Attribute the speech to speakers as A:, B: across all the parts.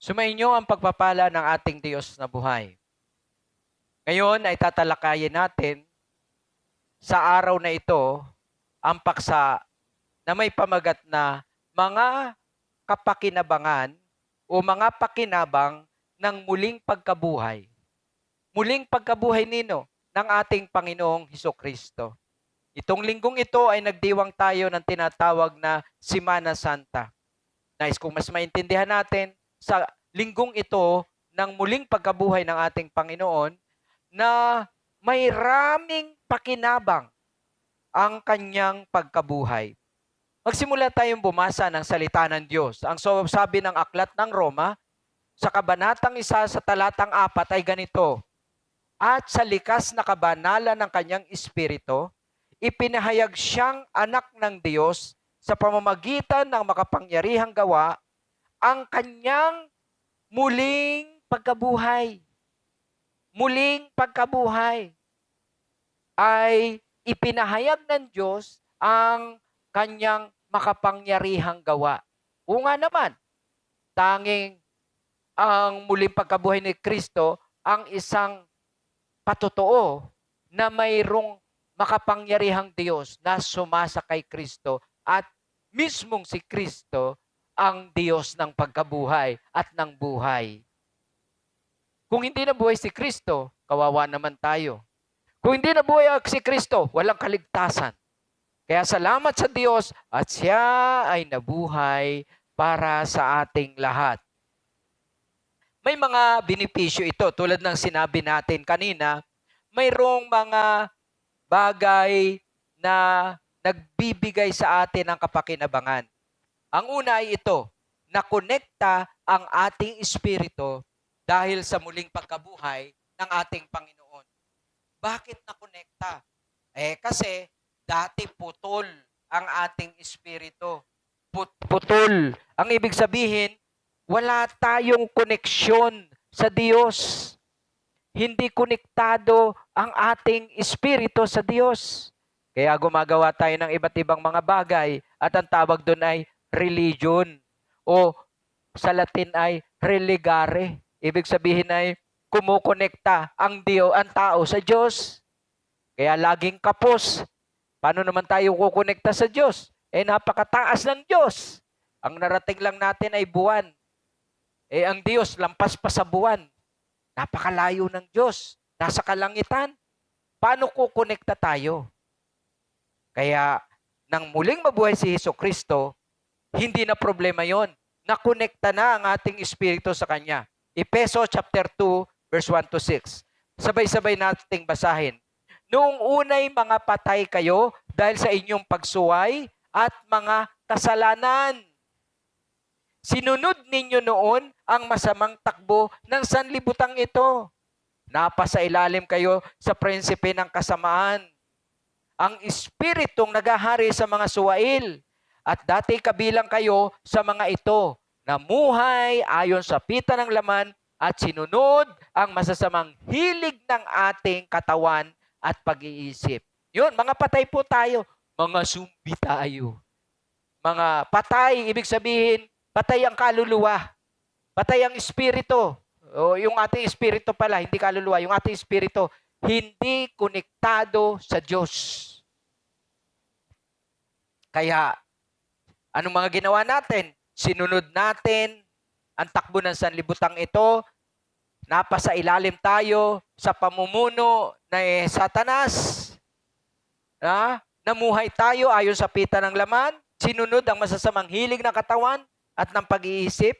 A: Sumainyo ang pagpapala ng ating Diyos na buhay. Ngayon ay tatalakayin natin sa araw na ito ang paksa na may pamagat na mga kapakinabangan o mga pakinabang ng muling pagkabuhay. Muling pagkabuhay nino ng ating Panginoong Hesukristo. Itong linggong ito ay nagdiwang tayo ng tinatawag na Semana Santa. Nais kung mas maintindihan natin sa linggong ito ng muling pagkabuhay ng ating Panginoon na may raming pakinabang ang kanyang pagkabuhay. Magsimula tayong bumasa ng salita ng Diyos. Ang sabi ng aklat ng Roma, sa kabanatang 1 sa talatang 4 ay ganito, "At sa likas na kabanalan ng kanyang espiritu, ipinahayag siyang anak ng Diyos sa pamamagitan ng makapangyarihang gawa ang kanyang muling pagkabuhay." Muling pagkabuhay ay ipinahayag ng Diyos ang kanyang makapangyarihang gawa. O nga naman, tanging ang muling pagkabuhay ni Kristo ang isang patotoo na mayroong makapangyarihang Diyos na sumasa kay Kristo at mismong si Kristo ang Diyos ng pagkabuhay at ng buhay. Kung hindi nabuhay si Kristo, kawawa naman tayo. Kung hindi nabuhay si Kristo, walang kaligtasan. Kaya salamat sa Diyos at siya ay nabuhay para sa ating lahat. May mga benepisyo ito tulad ng sinabi natin kanina, mayroong mga bagay na nagbibigay sa atin ng kapakinabangan. Ang una ay ito, nakonekta ang ating espiritu dahil sa muling pagkabuhay ng ating Panginoon. Bakit nakonekta? Kasi dati putol ang ating espiritu. Putol. Ang ibig sabihin, wala tayong koneksyon sa Diyos. Hindi konektado ang ating espiritu sa Diyos. Kaya gumagawa tayo ng iba't ibang mga bagay at ang tawag doon ay religion o sa Latin ay religare. Ibig sabihin ay kumukonekta ang tao sa Diyos. Kaya laging kapos. Paano naman tayo kukonekta sa Diyos? Napakataas ng Diyos. Ang narating lang natin ay buwan. Ang Diyos lampas pa sa buwan. Napakalayo ng Diyos. Nasa kalangitan. Paano kukonekta tayo? Kaya nang muling mabuhay si Hesukristo, hindi na problema yon. Nakonekta na ang ating espiritu sa Kanya. Efeso chapter 2, verse 1 to 6. Sabay-sabay nating basahin. Noong unay mga patay kayo dahil sa inyong pagsuway at mga kasalanan. Sinunod ninyo noon ang masamang takbo ng sanlibutang ito. Napasailalim kayo sa prinsipe ng kasamaan. Ang espiritong nagahari sa mga suwail. At dati kabilang kayo sa mga ito. Namuhay ayon sa pita ng laman at sinunod ang masasamang hilig ng ating katawan at pag-iisip. Yun, mga patay po tayo. Mga sumbi tayo. Mga patay, ibig sabihin, patay ang kaluluwa. Patay ang espiritu. O yung ating espiritu pala, hindi kaluluwa. Yung ating espiritu, hindi konektado sa Diyos. Kaya, anong mga ginawa natin? Sinunod natin ang takbo ng sanlibutang ito. Napasa ilalim tayo sa pamumuno na Satanas. Namuhay tayo ayon sa pita ng laman. Sinunod ang masasamang hilig ng katawan at ng pag-iisip.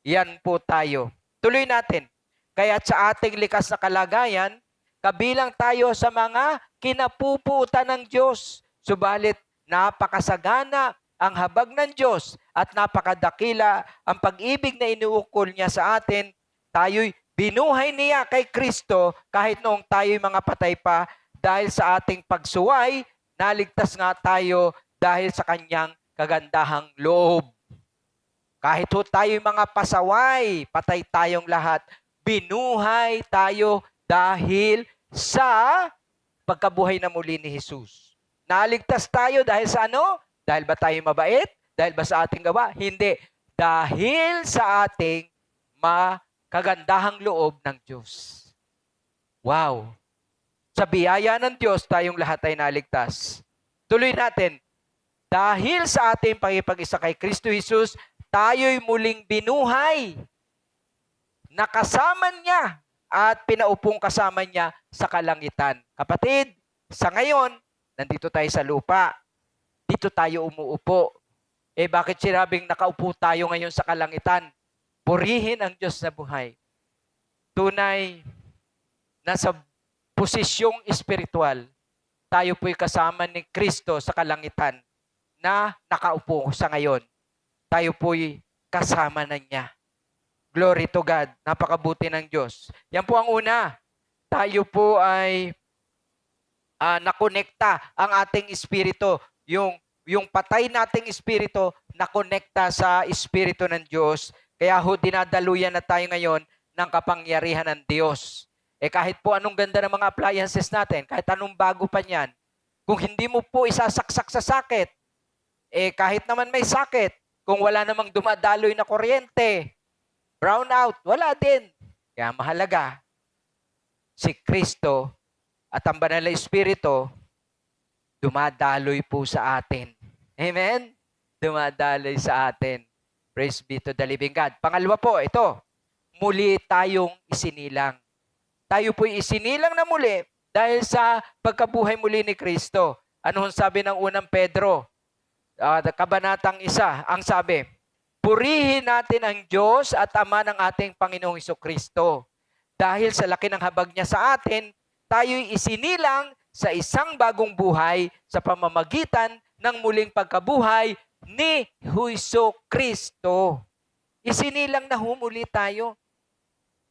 A: Yan po tayo. Tuloy natin. Kaya sa ating likas na kalagayan, kabilang tayo sa mga kinapuputan ng Diyos. Subalit, napakasagana ang habag ng Diyos at napakadakila ang pag-ibig na inuukol niya sa atin. Tayo'y binuhay niya kay Kristo kahit noong tayo'y mga patay pa dahil sa ating pagsuway, naligtas nga tayo dahil sa kanyang kagandahang loob. Kahit ho tayo'y mga pasaway, patay tayong lahat, binuhay tayo dahil sa pagkabuhay na muli ni Jesus. Naligtas tayo dahil sa ano? Dahil ba tayo mabait? Dahil ba sa ating gawa? Hindi. Dahil sa ating makagandahang loob ng Diyos. Wow! Sa biyaya ng Diyos, tayong lahat ay naligtas. Tuloy natin, dahil sa ating pakipag-isa kay Kristo Jesus, tayo'y muling binuhay. Nakasama niya at pinaupong kasama niya sa kalangitan. Kapatid, sa ngayon, nandito tayo sa lupa. Dito tayo umuupo. Bakit sinabing nakaupo tayo ngayon sa kalangitan? Purihin ang Diyos na buhay. Tunay, nasa posisyong espiritual, tayo po'y kasama ni Kristo sa kalangitan na nakaupo sa ngayon. Tayo po'y kasama na niya. Glory to God. Napakabuti ng Diyos. Yan po ang una. Tayo po ay nakonekta ang ating espiritu. Yung patay nating espiritu, nakonekta sa espiritu ng Diyos. Kaya ho, dinadaluyan na tayo ngayon ng kapangyarihan ng Diyos. Kahit po anong ganda ng mga appliances natin, kahit anong bago pa niyan, kung hindi mo po isasaksak sa sakit, kahit naman may sakit, kung wala namang dumadaloy na kuryente, brownout, wala din. Kaya mahalaga, si Kristo at ang banal na Espiritu, dumadaloy po sa atin. Amen? Dumadaloy sa atin. Praise be to the living God. Pangalawa po, ito, muli tayong isinilang. Tayo po'y isinilang na muli dahil sa pagkabuhay muli ni Kristo. Ano sabi ng unang Pedro? Kabanatang 1, ang sabi, purihin natin ang Diyos at Ama ng ating Panginoong Hesukristo. Dahil sa laki ng habag niya sa atin, tayo'y isinilang sa isang bagong buhay sa pamamagitan ng muling pagkabuhay ni Hesukristo. Isinilang na humuli tayo.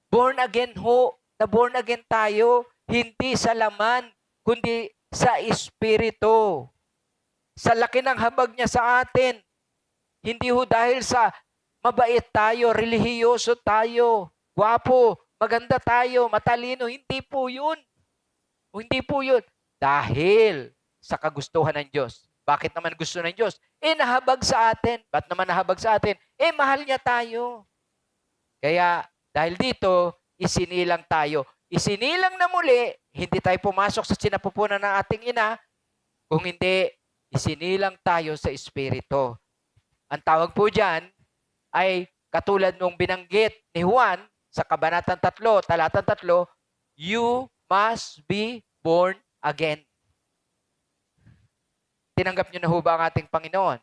A: Born again ho, na born again tayo, hindi sa laman, kundi sa Espiritu. Sa laki ng habag niya sa atin, hindi ho dahil sa mabait tayo, relihiyoso tayo, gwapo, maganda tayo, matalino. Hindi po yun. Hindi po yun. Dahil sa kagustuhan ng Diyos. Bakit naman gusto ng Diyos? Nahabag sa atin. Ba't naman nahabag sa atin? Mahal niya tayo. Kaya dahil dito, isinilang tayo. Isinilang na muli, hindi tayo pumasok sa sinapupunan ng ating ina. Kung hindi, isinilang tayo sa Espiritu. Ang tawag po dyan ay katulad nung binanggit ni Juan sa Kabanatang 3, Talatang 3, you must be born again. Tinanggap nyo na po ba ang ating Panginoon?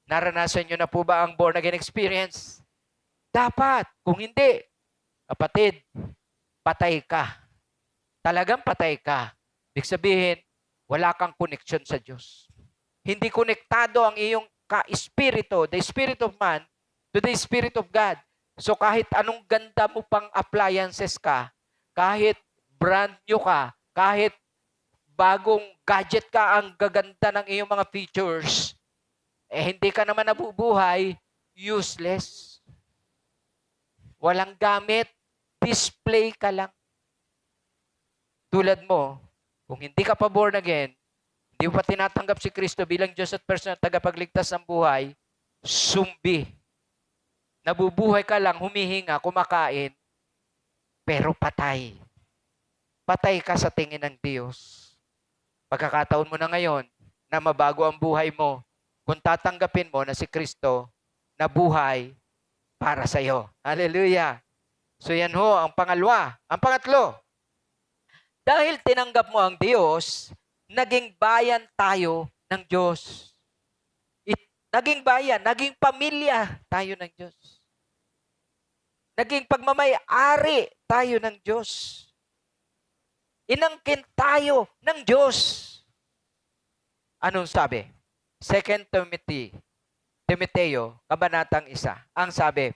A: Naranasan nyo na po ba ang born again experience? Dapat. Kung hindi, kapatid, patay ka. Talagang patay ka. Ibig sabihin, wala kang connection sa Diyos. Hindi konektado ang iyong ka-espiritu, the spirit of man, to the Spirit of God. So kahit anong ganda mo pang appliances ka, kahit brand new ka, kahit bagong gadget ka, ang gaganda ng iyong mga features, hindi ka naman nabubuhay, useless. Walang gamit, display ka lang. Tulad mo, kung hindi ka pa born again, hindi mo pa tinatanggap si Kristo bilang Diyos at personal tagapagligtas ng buhay, sumbi. Nabubuhay ka lang, humihinga, kumakain, pero patay. Patay ka sa tingin ng Diyos. Pagkakataon mo na ngayon na mabago ang buhay mo kung tatanggapin mo na si Kristo na buhay para sa iyo. Hallelujah. So yan ho, ang pangalawa. Ang pangatlo, dahil tinanggap mo ang Diyos, naging bayan tayo ng Diyos. Naging bayan, naging pamilya tayo ng Diyos. Naging pagmamay-ari tayo ng Diyos. Inangkin tayo ng Diyos. Anong sabi? 2 Timoteo, Kabanatang 1. Ang sabi,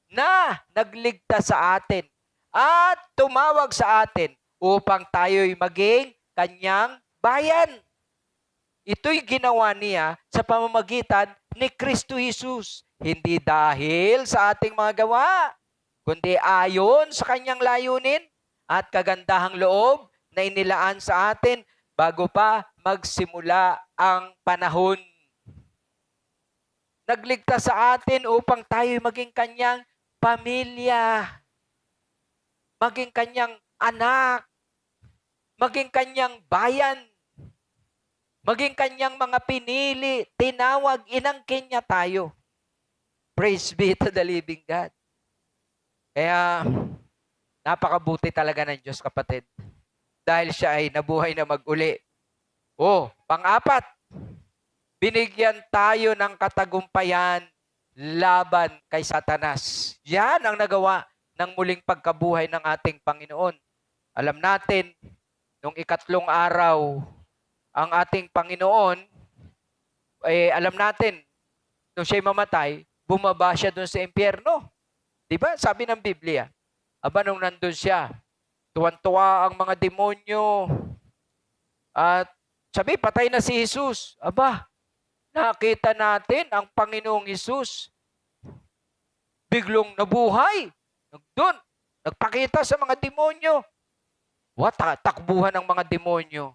A: na nagligtas sa atin at tumawag sa atin upang tayo'y maging kanyang bayan. Ito'y ginawa niya sa pamamagitan ni Kristo Jesus. Hindi dahil sa ating mga gawa, kundi ayon sa kanyang layunin at kagandahang loob na inilaan sa atin bago pa magsimula ang panahon. Nagligtas sa atin upang tayo maging kanyang pamilya, maging kanyang anak, maging kanyang bayan, maging kanyang mga pinili, tinawag, inangkin niya tayo. Praise be to the living God. Kaya, napakabuti talaga ng Diyos, kapatid. Dahil siya ay nabuhay na mag-uli. Pang-apat, binigyan tayo ng katagumpayan laban kay Satanas. Yan ang nagawa ng muling pagkabuhay ng ating Panginoon. Alam natin, nung ikatlong araw, ang ating Panginoon, alam natin, nung siya'y mamatay, bumaba siya doon sa impyerno. Diba? Sabi ng Biblia. Nung nandun siya, tuwan-tuwa ang mga demonyo. At sabi, patay na si Jesus. Nakita natin ang Panginoong Jesus. Biglong nabuhay. Doon, nagpakita sa mga demonyo. Takbuhan ng mga demonyo.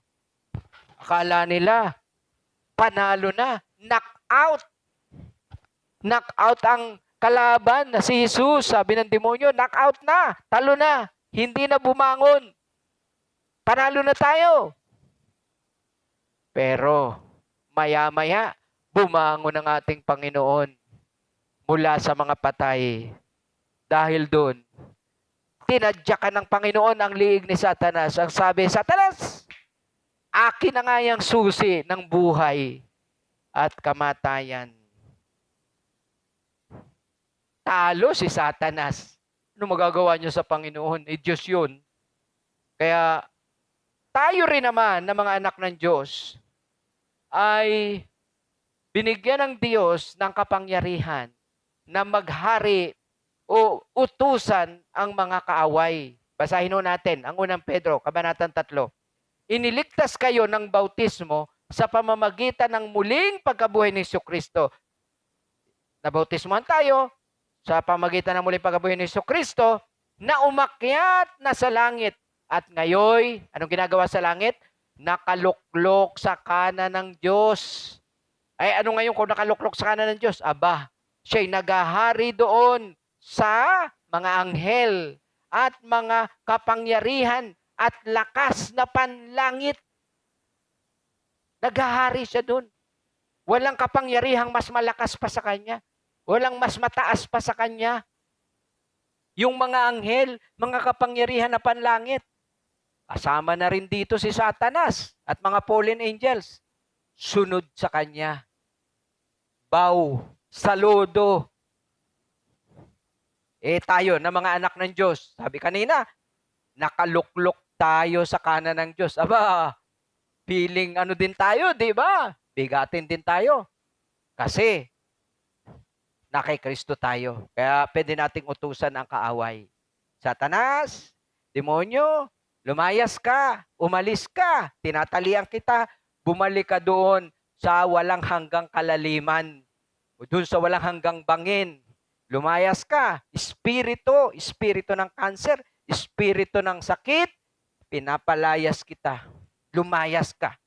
A: Akala nila, panalo na. Knock out ang kalaban na si Jesus. Sabi ng demonyo, knock out na. Talo na. Hindi na bumangon. Panalo na tayo. Pero, maya-maya, bumangon ang ating Panginoon mula sa mga patay. Dahil doon, tinadyakan ng Panginoon ang liig ni Satanas. Ang sabi, Satanas, akin na nga yung susi ng buhay at kamatayan. Talo si Satanas. Ano magagawa niyo sa Panginoon? Diyos yun. Kaya tayo rin naman na mga anak ng Diyos ay binigyan ng Diyos ng kapangyarihan na maghari o utusan ang mga kaaway. Basahin natin ang unang Pedro, kabanatang 3. Iniligtas kayo ng bautismo sa pamamagitan ng muling pagkabuhay ni Jesucristo. Nabautismohan tayo sa pamamagitan ng muling pagkabuhay ni Jesucristo na umakyat na sa langit. At ngayon, anong ginagawa sa langit? Nakaluklok sa kanan ng Diyos. Ano ngayon kung nakaluklok sa kanan ng Diyos? Siya'y naghahari doon sa mga anghel at mga kapangyarihan at lakas na panlangit. Naghahari siya doon. Walang kapangyarihang mas malakas pa sa kanya. Walang mas mataas pa sa kanya. Yung mga anghel, mga kapangyarihan na panlangit. Kasama na rin dito si Satanas at mga fallen angels. Sunod sa kanya. Bow, saludo. Tayo na mga anak ng Diyos. Sabi kanina, nakaluklok tayo sa kanan ng Diyos. Feeling din tayo, di ba? Bigatin din tayo. Kasi, na kay Kristo tayo. Kaya pwede nating utusan ang kaaway. Satanas, demonyo, lumayas ka, umalis ka, tinatalian kita, bumalik ka doon sa walang hanggang kalaliman, o doon sa walang hanggang bangin. Lumayas ka, espiritu ng kanser, espiritu ng sakit, pinapalayas kita. Lumayas ka.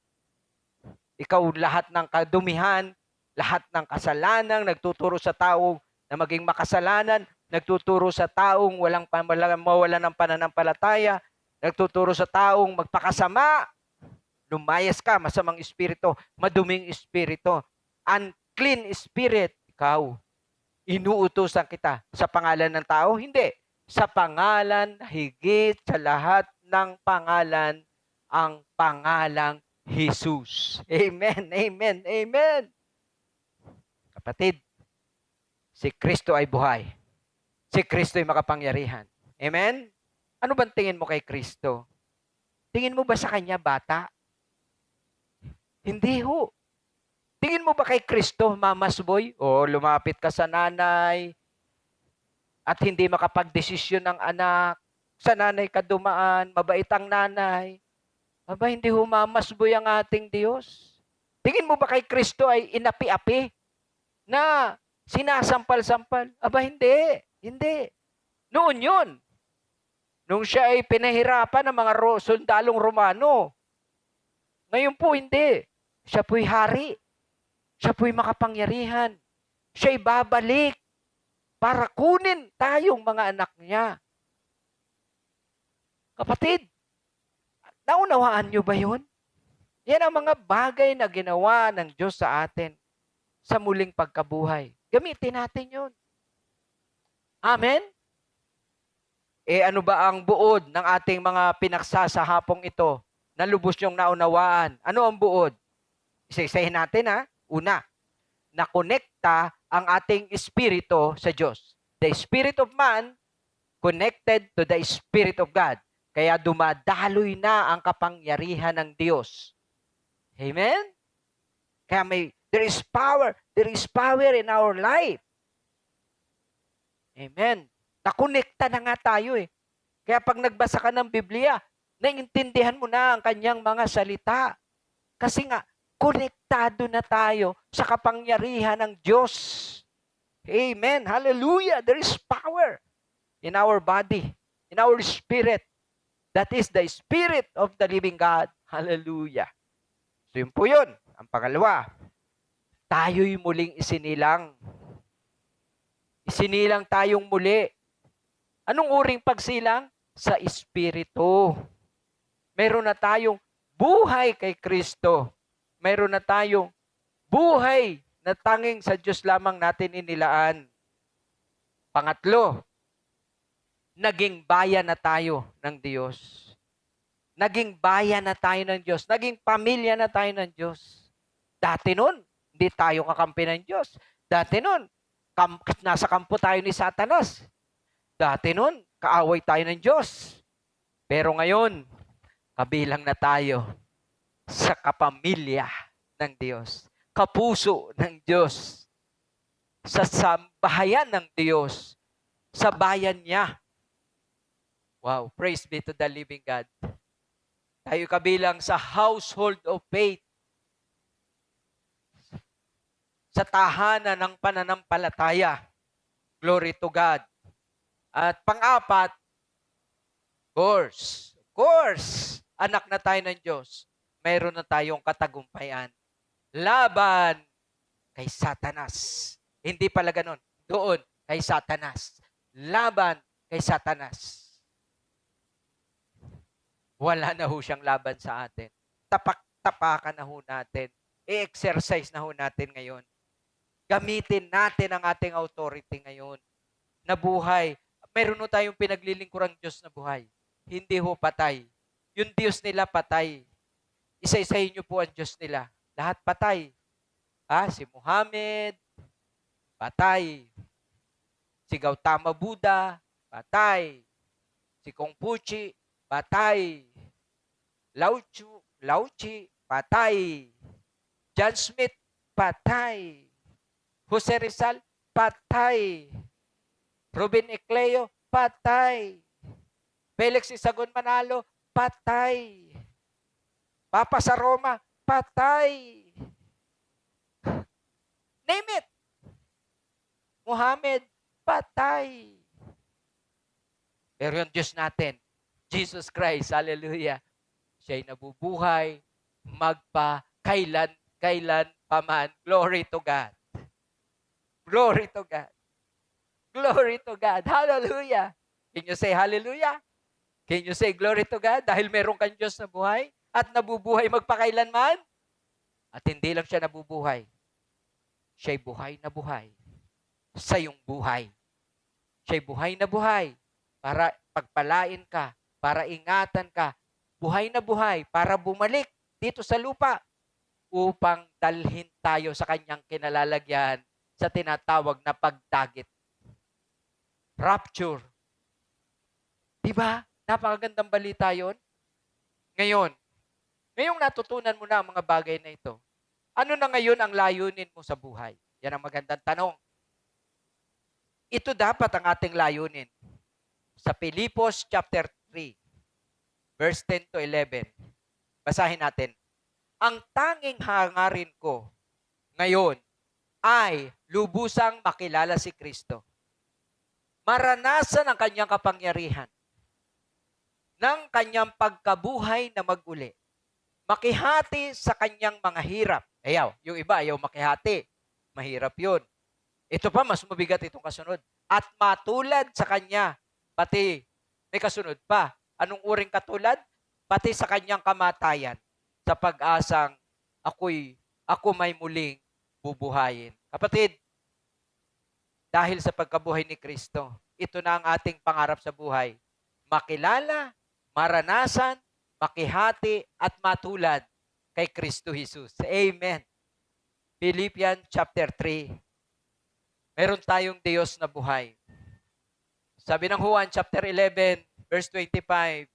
A: Ikaw lahat ng kadumihan, lahat ng kasalanang nagtuturo sa tao na maging makasalanan, nagtuturo sa taong mawalan ng pananampalataya, nagtuturo sa taong magpakasama, lumayas ka, masamang espiritu, maduming espiritu, unclean spirit, ikaw, inuutosan kita sa pangalan ng tao? Hindi. Sa pangalan, higit sa lahat ng pangalan, ang pangalang Jesus. Amen, amen, amen. Kapatid, si Kristo ay buhay. Si Kristo ay makapangyarihan. Amen? Ano bang tingin mo kay Kristo? Tingin mo ba sa Kanya bata? Hindi ho. Tingin mo ba kay Kristo, Mama's boy? O lumapit ka sa nanay at hindi makapagdesisyon ng anak. Sa nanay ka dumaan, mabait ang nanay. Hindi ho Mama's boy ang ating Diyos. Tingin mo ba kay Kristo ay inapi-api na sinasampal-sampal? Hindi. Hindi. Noon yun. Nung siya ay pinahirapan ng mga sundalong Romano. Ngayon po hindi. Siya po'y hari. Siya po'y makapangyarihan. Siya'y babalik. para kunin tayong mga anak niya. Kapatid, naunawaan niyo ba yun? Yan ang mga bagay na ginawa ng Diyos sa atin sa muling pagkabuhay. Gamitin natin yun. Amen? Ano ba ang buod ng ating mga pinaksa sa hapong ito na lubos yung naunawaan? Ano ang buod? Isa-isahin natin ha. Una, nakonekta ang ating espiritu sa Diyos. The spirit of man connected to the Spirit of God. Kaya dumadaloy na ang kapangyarihan ng Diyos. Amen? Kaya there is power in our life. Amen. Nakonekta na nga tayo eh. Kaya pag nagbasa ka ng Biblia, naiintindihan mo na ang kanyang mga salita. Kasi nga, konektado na tayo sa kapangyarihan ng Diyos. Amen. Hallelujah. There is power in our body, in our spirit. That is the Spirit of the living God. Hallelujah. So yun po yun. Ang pangalawa, tayo'y muling isinilang. Isinilang tayong muli. Anong uring pagsilang? Sa Espiritu. Meron na tayong buhay kay Kristo. Meron na tayong buhay na tanging sa Diyos lamang natin inilaan. Pangatlo, naging bayan na tayo ng Diyos. Naging bayan na tayo ng Diyos. Naging pamilya na tayo ng Diyos. Dati nun, hindi tayo kakampi ng Diyos. Dati nun, nasa kampo tayo ni Satanas. Dati nun, kaaway tayo ng Diyos. Pero ngayon, kabilang na tayo sa kapamilya ng Diyos. Kapuso ng Diyos. Sa sambahayan ng Diyos. Sa bayan niya. Wow, praise be to the living God. Tayo kabilang sa household of faith. Sa tahanan ng pananampalataya. Glory to God. At pang-apat, of course, anak na tayo ng Diyos. Mayroon na tayong katagumpayan. Laban kay Satanas. Hindi pala ganun. Doon, kay Satanas. Laban kay Satanas. Wala na ho siyang laban sa atin. Tapak-tapakan na ho natin. I-exercise na ho natin ngayon. Gamitin natin ang ating authority ngayon. Na buhay. Meron ho tayong pinaglilingkurang Diyos na buhay. Hindi ho patay. Yung Diyos nila patay. Isa-isahin niyo po ang Diyos nila. Lahat patay. Si Muhammad, patay. Si Gautama Buddha, patay. Si Kongfuchi, patay. Lao Tzu, patay. John Smith, patay. Jose Rizal, patay. Ruben Ecleo, patay. Felix Isagon Manalo, patay. Papa sa Roma, patay. Name it. Muhammad, patay. Pero yung Diyos natin, Jesus Christ, hallelujah, siya'y nabubuhay, kailan paman. Glory to God. Glory to God. Glory to God. Hallelujah. Can you say hallelujah? Can you say glory to God? Dahil meron kang Diyos na buhay at nabubuhay magpakailanman. At hindi lang siya nabubuhay. Siya'y buhay na buhay sa iyong buhay. Siya'y buhay na buhay para pagpalain ka, para ingatan ka. Buhay na buhay para bumalik dito sa lupa upang dalhin tayo sa kanyang kinalalagyan sa tinatawag na pagdagit. Rapture. Diba? Napakagandang balita yon. Ngayong natutunan mo na ang mga bagay na ito, ano na ngayon ang layunin mo sa buhay? Yan ang magandang tanong. Ito dapat ang ating layunin. Sa Filipos chapter 3, verse 10 to 11. Basahin natin. Ang tanging hangarin ko ngayon ay lubusang makilala si Kristo. Maranasan ang kanyang kapangyarihan, ng kanyang pagkabuhay na mag-uli. Makihati sa kanyang mga hirap. Yung iba ayaw makihati. Mahirap yun. Ito pa, mas mabigat itong kasunod. at matulad sa Kanya. Pati, may kasunod pa. Anong uring katulad? Pati sa Kanyang kamatayan, sa pag-asang ako may muling bubuhayin. Kapatid, dahil sa pagkabuhay ni Kristo, ito na ang ating pangarap sa buhay. Makilala, maranasan, makihati, at matulad kay Kristo Jesus. Amen. Philippians chapter 3. Meron tayong Diyos na buhay. Sabi ng Juan chapter 11, verse 25,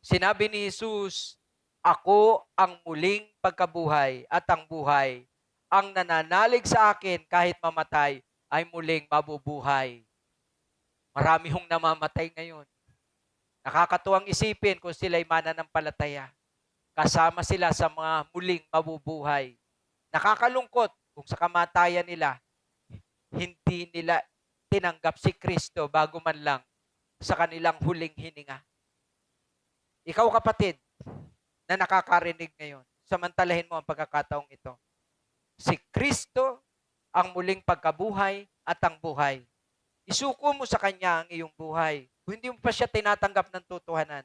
A: sinabi ni Jesus, ako ang muling pagkabuhay at ang buhay. Ang nananalig sa akin kahit mamatay ay muling mabubuhay. Marami hong namamatay ngayon. Nakakatuwang isipin kung sila'y mananampalataya. Kasama sila sa mga muling mabubuhay. Nakakalungkot kung sa kamatayan nila, hindi nila tinanggap si Kristo bago man lang sa kanilang huling hininga. Ikaw kapatid, na nakakarinig ngayon, samantalahin mo ang pagkakataong ito. Si Kristo ang muling pagkabuhay at ang buhay. Isuko mo sa Kanya ang iyong buhay. Kung hindi mo pa siya tinatanggap ng totohanan,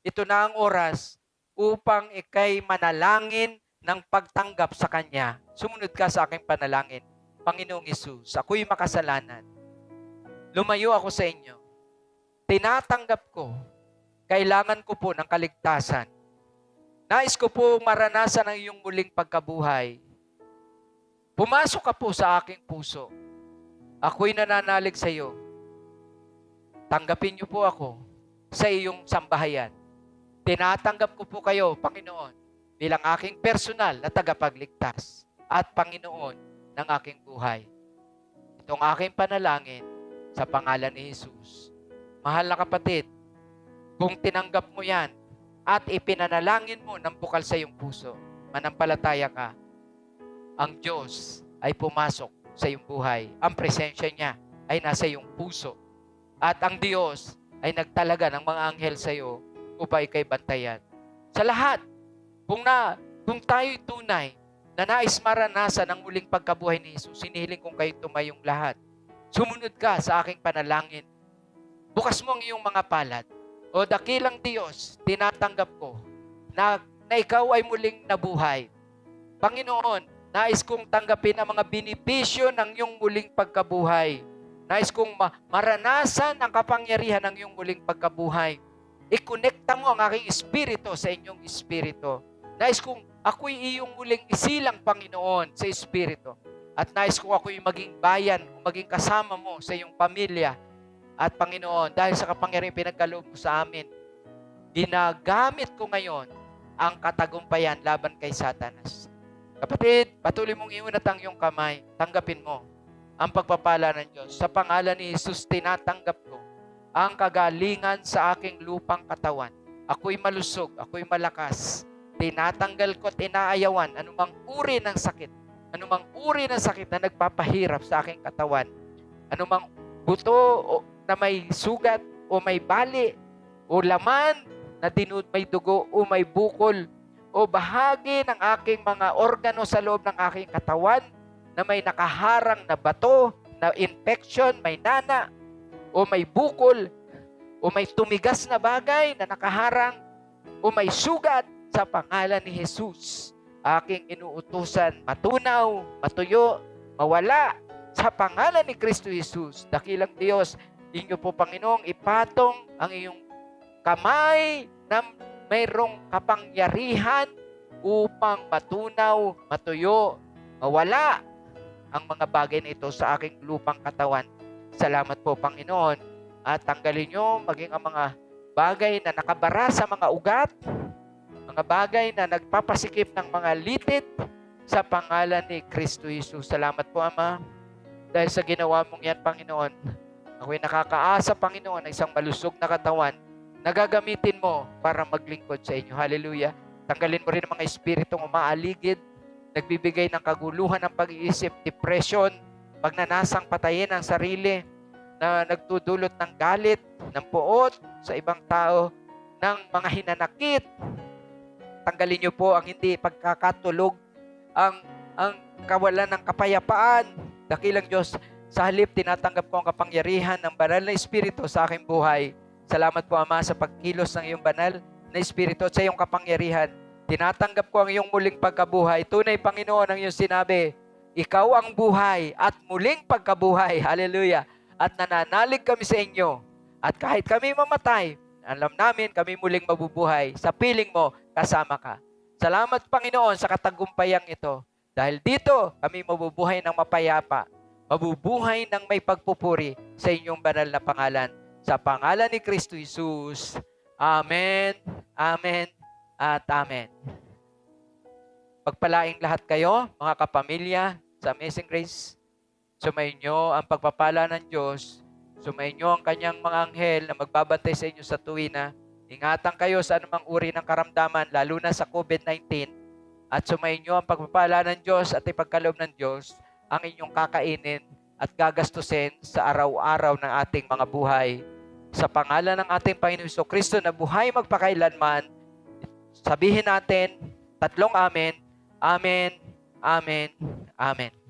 A: ito na ang oras upang ikay manalangin ng pagtanggap sa Kanya. Sumunod ka sa aking panalangin. Panginoong Hesus, ako'y makasalanan. Lumayo ako sa inyo. Tinatanggap ko, kailangan ko po ng kaligtasan. Nais ko po maranasan ang iyong muling pagkabuhay. Pumasok ka po sa aking puso. Ako'y nananalig sa iyo. Tanggapin niyo po ako sa iyong sambahayan. Tinatanggap ko po kayo, Panginoon, bilang aking personal na tagapagligtas at Panginoon ng aking buhay. Itong aking panalangin sa pangalan ni Jesus. Mahal na kapatid, kung tinanggap mo yan at ipinanalangin mo ng bukal sa iyong puso, manampalataya ka, ang Diyos ay pumasok sa iyong buhay. Ang presensya niya ay nasa iyong puso. At ang Diyos ay nagtalaga ng mga anghel sa iyo upang ikay bantayan. Sa lahat, kung tayo'y tunay na nais maranasan ang muling pagkabuhay ni Jesus, sinihiling kong kayo tumayong lahat. Sumunod ka sa aking panalangin. Bukas mo ang iyong mga palad. O dakilang Diyos, tinatanggap ko na ikaw ay muling nabuhay. Panginoon, nais kong tanggapin ang mga benepisyo ng iyong muling pagkabuhay. Nais kong maranasan ang kapangyarihan ng iyong muling pagkabuhay. I-connecta mo ang aking espiritu sa inyong espiritu. Nais kong ako'y iyong muling isilang, Panginoon, sa espiritu. At nais kong ako'y maging bayan, maging kasama mo sa iyong pamilya. At Panginoon, dahil sa kapangyarihan pinagkaloob mo sa amin, ginagamit ko ngayon ang katagumpayan laban kay Satanas. Kapatid, patuloy mong iunat ang iyong kamay. Tanggapin mo ang pagpapala ng Diyos. Sa pangalan ni Jesus, tinatanggap ko ang kagalingan sa aking lupang katawan. Ako'y malusog, ako'y malakas. Tinatanggal ko at inaayawan anumang uri ng sakit. Anumang uri ng sakit na nagpapahirap sa aking katawan. Anumang buto na may sugat o may bali o laman na may dugo o may bukol o bahagi ng aking mga organo sa loob ng aking katawan na may nakaharang na bato, na infection, may nana, o may bukol, o may tumigas na bagay na nakaharang, o may sugat, sa pangalan ni Jesus, aking inuutusan, matunaw, matuyo, mawala, sa pangalan ni Kristo Jesus, dakilang Diyos, inyo po Panginoong ipatong ang iyong kamay na mayroong kapangyarihan upang matunaw, matuyo, mawala ang mga bagay na ito sa aking lupang katawan. Salamat po, Panginoon. At tanggalin nyo maging ang mga bagay na nakabara sa mga ugat, mga bagay na nagpapasikip ng mga litit sa pangalan ni Kristo Jesus. Salamat po, Ama. Dahil sa ginawa mong yan, Panginoon, ako'y nakakaasa, Panginoon, na isang malusog na katawan na gagamitin mo para maglingkod sa inyo. Hallelujah. Tanggalin mo rin ang mga espiritong umaaligid, nagbibigay ng kaguluhan ng pag-iisip, depression, pagnanasang patayin ang sarili, na nagtudulot ng galit, ng puot sa ibang tao, ng mga hinanakit. Tanggalin niyo po ang hindi pagkakatulog, ang kawalan ng kapayapaan. Dakilang Diyos, Sa halip, tinatanggap ko ang kapangyarihan ng banal na Espiritu sa aking buhay. Salamat po, Ama, sa pagkilos ng iyong banal na Espiritu at sa iyong kapangyarihan. Tinatanggap ko ang iyong muling pagkabuhay. Tunay, Panginoon, ang iyong sinabi, ikaw ang buhay at muling pagkabuhay. Hallelujah. At nananalig kami sa inyo. At kahit kami mamatay, alam namin kami muling mabubuhay. Sa piling mo, kasama ka. Salamat, Panginoon, sa katagumpayang ito. Dahil dito, kami mabubuhay ng mapayapa. Mabubuhay ng may pagpupuri sa inyong banal na pangalan. Sa pangalan ni Kristo Jesus. Amen, amen, at amen. Pagpalaing lahat kayo, mga kapamilya, sa Amazing Grace. Sumayin nyo ang pagpapala ng Diyos. Sumayin nyo ang kanyang mga anghel na magbabantay sa inyo sa tuwina. Ingatan kayo sa anumang uri ng karamdaman, lalo na sa COVID-19. At sumayin nyo ang pagpapala ng Diyos at ipagkaloob ng Diyos ang inyong kakainin at gagastusin sa araw-araw ng ating mga buhay. Sa pangalan ng ating Panginoon Jesucristo na buhay magpakailanman, sabihin natin, 3 amen, amen, amen, amen.